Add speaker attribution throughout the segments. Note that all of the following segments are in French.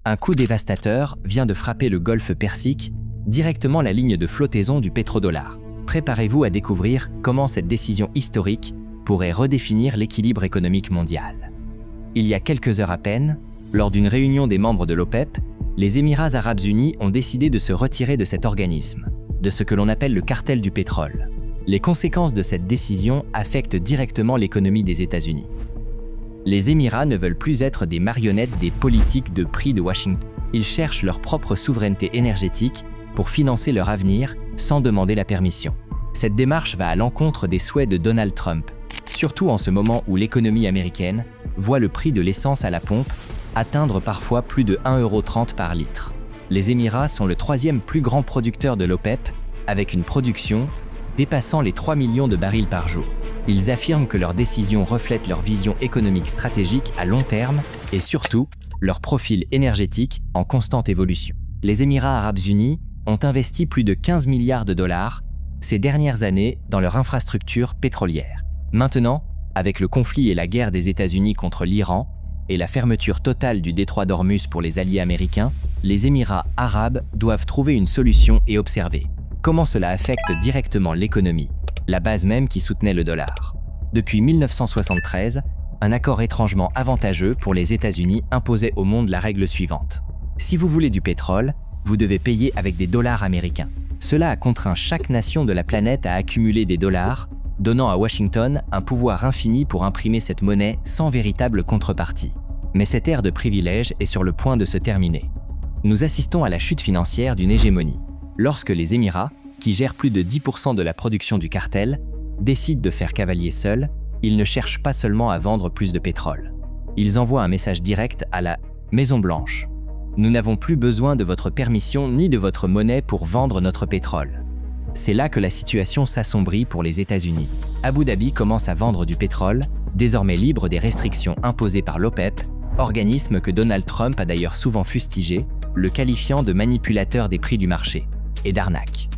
Speaker 1: Un coup dévastateur vient de frapper le golfe Persique, directement la ligne de flottaison du pétrodollar. Préparez-vous à découvrir comment cette décision historique pourrait redéfinir l'équilibre économique mondial. Il y a quelques heures à peine, lors d'une réunion des membres de l'OPEP, les Émirats arabes unis ont décidé de se retirer de cet organisme, de ce que l'on appelle le cartel du pétrole. Les conséquences de cette décision affectent directement l'économie des États-Unis. Les Émirats ne veulent plus être des marionnettes des politiques de prix de Washington. Ils cherchent leur propre souveraineté énergétique pour financer leur avenir sans demander la permission. Cette démarche va à l'encontre des souhaits de Donald Trump, surtout en ce moment où l'économie américaine voit le prix de l'essence à la pompe atteindre parfois plus de 1,30 € par litre. Les Émirats sont le troisième plus grand producteur de l'OPEP, avec une production dépassant les 3 millions de barils par jour. Ils affirment que leurs décisions reflètent leur vision économique stratégique à long terme et surtout leur profil énergétique en constante évolution. Les Émirats arabes unis ont investi plus de 15 milliards de dollars ces dernières années dans leur infrastructure pétrolière. Maintenant, avec le conflit et la guerre des États-Unis contre l'Iran et la fermeture totale du détroit d'Ormuz pour les alliés américains, les Émirats arabes doivent trouver une solution et observer comment cela affecte directement l'économie, la base même qui soutenait le dollar. Depuis 1973, un accord étrangement avantageux pour les États-Unis imposait au monde la règle suivante. Si vous voulez du pétrole, vous devez payer avec des dollars américains. Cela a contraint chaque nation de la planète à accumuler des dollars, donnant à Washington un pouvoir infini pour imprimer cette monnaie sans véritable contrepartie. Mais cette ère de privilège est sur le point de se terminer. Nous assistons à la chute financière d'une hégémonie. Lorsque les Émirats, qui gèrent plus de 10% de la production du cartel, décident de faire cavalier seul, ils ne cherchent pas seulement à vendre plus de pétrole. Ils envoient un message direct à la Maison-Blanche. Nous n'avons plus besoin de votre permission ni de votre monnaie pour vendre notre pétrole. C'est là que la situation s'assombrit pour les États-Unis. Abu Dhabi commence à vendre du pétrole, désormais libre des restrictions imposées par l'OPEP, organisme que Donald Trump a d'ailleurs souvent fustigé, le qualifiant de manipulateur des prix du marché et d'arnaque.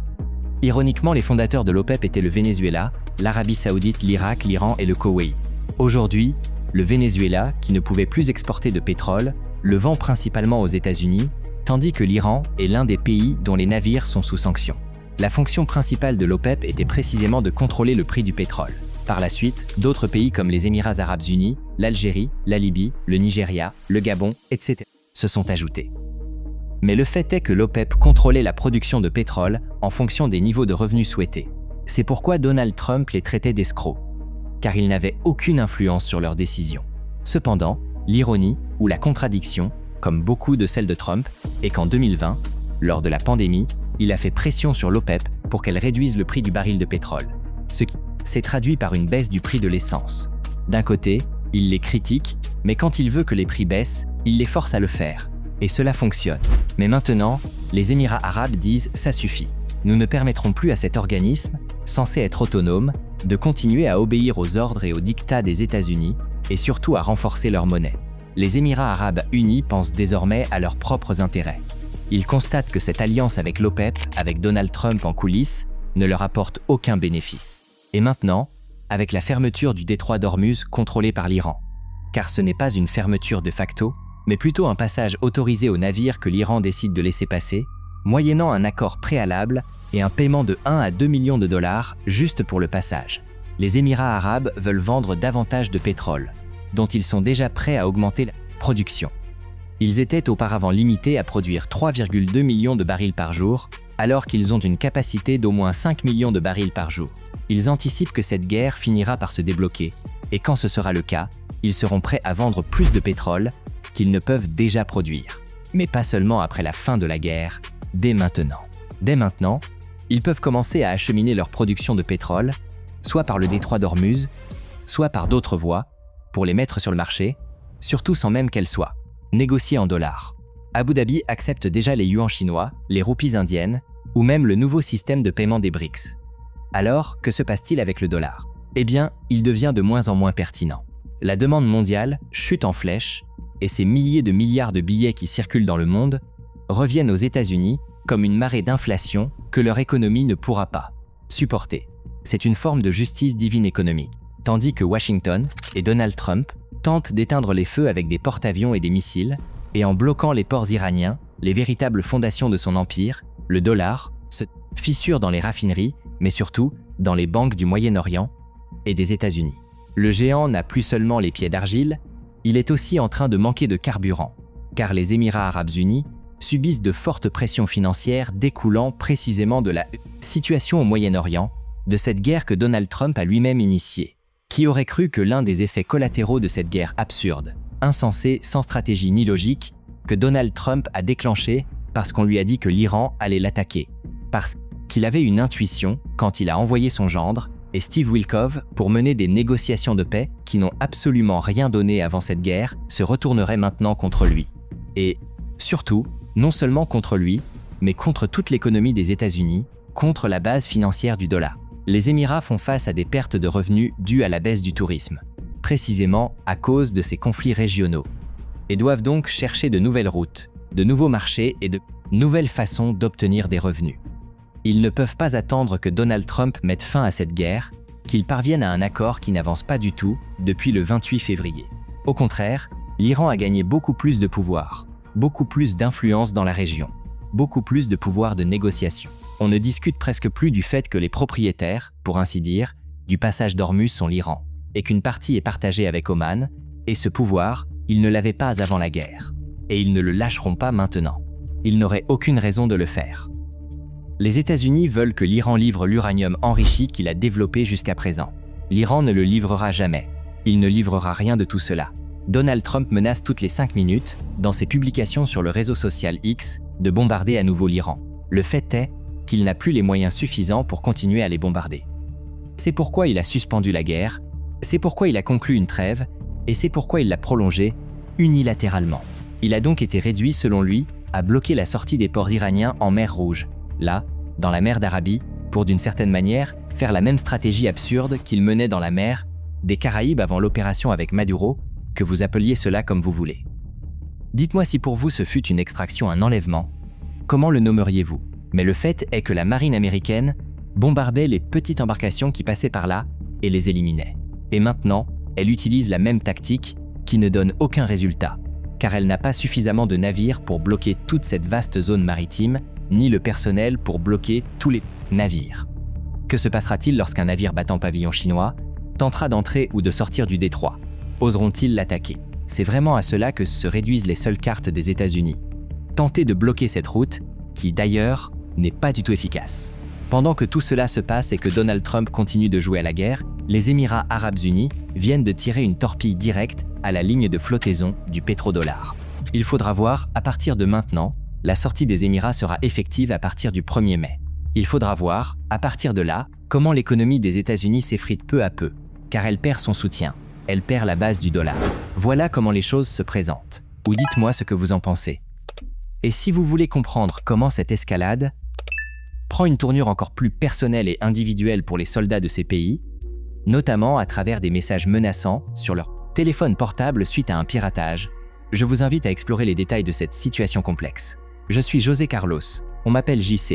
Speaker 1: Ironiquement, les fondateurs de l'OPEP étaient le Venezuela, l'Arabie Saoudite, l'Irak, l'Iran et le Koweït. Aujourd'hui, le Venezuela, qui ne pouvait plus exporter de pétrole, le vend principalement aux États-Unis, tandis que l'Iran est l'un des pays dont les navires sont sous sanctions. La fonction principale de l'OPEP était précisément de contrôler le prix du pétrole. Par la suite, d'autres pays comme les Émirats arabes unis, l'Algérie, la Libye, le Nigeria, le Gabon, etc. se sont ajoutés. Mais le fait est que l'OPEP contrôlait la production de pétrole en fonction des niveaux de revenus souhaités. C'est pourquoi Donald Trump les traitait d'escrocs, car il n'avait aucune influence sur leurs décisions. Cependant, l'ironie ou la contradiction, comme beaucoup de celles de Trump, est qu'en 2020, lors de la pandémie, il a fait pression sur l'OPEP pour qu'elle réduise le prix du baril de pétrole, ce qui s'est traduit par une baisse du prix de l'essence. D'un côté, il les critique, mais quand il veut que les prix baissent, il les force à le faire. Et cela fonctionne. Mais maintenant, les Émirats arabes disent « ça suffit ». Nous ne permettrons plus à cet organisme, censé être autonome, de continuer à obéir aux ordres et aux diktats des États-Unis et surtout à renforcer leur monnaie. Les Émirats arabes unis pensent désormais à leurs propres intérêts. Ils constatent que cette alliance avec l'OPEP, avec Donald Trump en coulisses, ne leur apporte aucun bénéfice. Et maintenant, avec la fermeture du détroit d'Ormuz contrôlé par l'Iran. Car ce n'est pas une fermeture de facto, mais plutôt un passage autorisé aux navires que l'Iran décide de laisser passer, moyennant un accord préalable et un paiement de 1 à 2 millions de dollars juste pour le passage. Les Émirats arabes veulent vendre davantage de pétrole, dont ils sont déjà prêts à augmenter la production. Ils étaient auparavant limités à produire 3,2 millions de barils par jour, alors qu'ils ont une capacité d'au moins 5 millions de barils par jour. Ils anticipent que cette guerre finira par se débloquer, et quand ce sera le cas, ils seront prêts à vendre plus de pétrole qu'ils ne peuvent déjà produire. Mais pas seulement après la fin de la guerre, dès maintenant. Dès maintenant, ils peuvent commencer à acheminer leur production de pétrole, soit par le détroit d'Ormuz, soit par d'autres voies, pour les mettre sur le marché, surtout sans même qu'elles soient négociées en dollars. Abu Dhabi accepte déjà les yuans chinois, les roupies indiennes, ou même le nouveau système de paiement des BRICS. Alors, que se passe-t-il avec le dollar? Eh bien, il devient de moins en moins pertinent. La demande mondiale chute en flèche, et ces milliers de milliards de billets qui circulent dans le monde reviennent aux États-Unis comme une marée d'inflation que leur économie ne pourra pas supporter. C'est une forme de justice divine économique. Tandis que Washington et Donald Trump tentent d'éteindre les feux avec des porte-avions et des missiles, Et en bloquant les ports iraniens, les véritables fondations de son empire, le dollar, se fissure dans les raffineries, mais surtout dans les banques du Moyen-Orient et des États-Unis. Le géant n'a plus seulement les pieds d'argile, il est aussi en train de manquer de carburant, car les Émirats arabes unis subissent de fortes pressions financières découlant précisément de la situation au Moyen-Orient, de cette guerre que Donald Trump a lui-même initiée. Qui aurait cru que l'un des effets collatéraux de cette guerre absurde, insensée, sans stratégie ni logique, que Donald Trump a déclenché parce qu'on lui a dit que l'Iran allait l'attaquer, parce qu'il avait une intuition quand il a envoyé son gendre et Steve Witkoff pour mener des négociations de paix qui n'ont absolument rien donné avant cette guerre, se retourneraient maintenant contre lui. Et surtout, non seulement contre lui, mais contre toute l'économie des États-Unis, contre la base financière du dollar. Les Émirats font face à des pertes de revenus dues à la baisse du tourisme, précisément à cause de ces conflits régionaux, et doivent donc chercher de nouvelles routes, de nouveaux marchés et de nouvelles façons d'obtenir des revenus. Ils ne peuvent pas attendre que Donald Trump mette fin à cette guerre, qu'il parvienne à un accord qui n'avance pas du tout depuis le 28 février. Au contraire, l'Iran a gagné beaucoup plus de pouvoir, beaucoup plus d'influence dans la région, beaucoup plus de pouvoir de négociation. On ne discute presque plus du fait que les propriétaires, pour ainsi dire, du passage d'Ormuz sont l'Iran, et qu'une partie est partagée avec Oman, et ce pouvoir, ils ne l'avaient pas avant la guerre, et ils ne le lâcheront pas maintenant. Ils n'auraient aucune raison de le faire. Les États-Unis veulent que l'Iran livre l'uranium enrichi qu'il a développé jusqu'à présent. L'Iran ne le livrera jamais. Il ne livrera rien de tout cela. Donald Trump menace toutes les 5 minutes, dans ses publications sur le réseau social X, de bombarder à nouveau l'Iran. Le fait est qu'il n'a plus les moyens suffisants pour continuer à les bombarder. C'est pourquoi il a suspendu la guerre, c'est pourquoi il a conclu une trêve, et c'est pourquoi il l'a prolongée unilatéralement. Il a donc été réduit, selon lui, à bloquer la sortie des ports iraniens en mer Rouge, là, dans la mer d'Arabie, pour d'une certaine manière faire la même stratégie absurde qu'il menait dans la mer des Caraïbes avant l'opération avec Maduro, que vous appeliez cela comme vous voulez. Dites-moi si pour vous ce fut une extraction, un enlèvement, comment le nommeriez-vous? Mais le fait est que la marine américaine bombardait les petites embarcations qui passaient par là et les éliminait. Et maintenant, elle utilise la même tactique qui ne donne aucun résultat, car elle n'a pas suffisamment de navires pour bloquer toute cette vaste zone maritime, ni le personnel pour bloquer tous les navires. Que se passera-t-il lorsqu'un navire battant pavillon chinois tentera d'entrer ou de sortir du détroit? Oseront-ils l'attaquer? C'est vraiment à cela que se réduisent les seules cartes des États-Unis. Tenter de bloquer cette route, qui d'ailleurs n'est pas du tout efficace. Pendant que tout cela se passe et que Donald Trump continue de jouer à la guerre, les Émirats arabes unis viennent de tirer une torpille directe à la ligne de flottaison du pétrodollar. Il faudra voir, à partir de maintenant, la sortie des Émirats sera effective à partir du 1er mai. Il faudra voir, à partir de là, comment l'économie des États-Unis s'effrite peu à peu, car elle perd son soutien, elle perd la base du dollar. Voilà comment les choses se présentent. Ou dites-moi ce que vous en pensez. Et si vous voulez comprendre comment cette escalade prend une tournure encore plus personnelle et individuelle pour les soldats de ces pays, notamment à travers des messages menaçants sur leur téléphone portable suite à un piratage, je vous invite à explorer les détails de cette situation complexe. Je suis José Carlos, on m'appelle JC.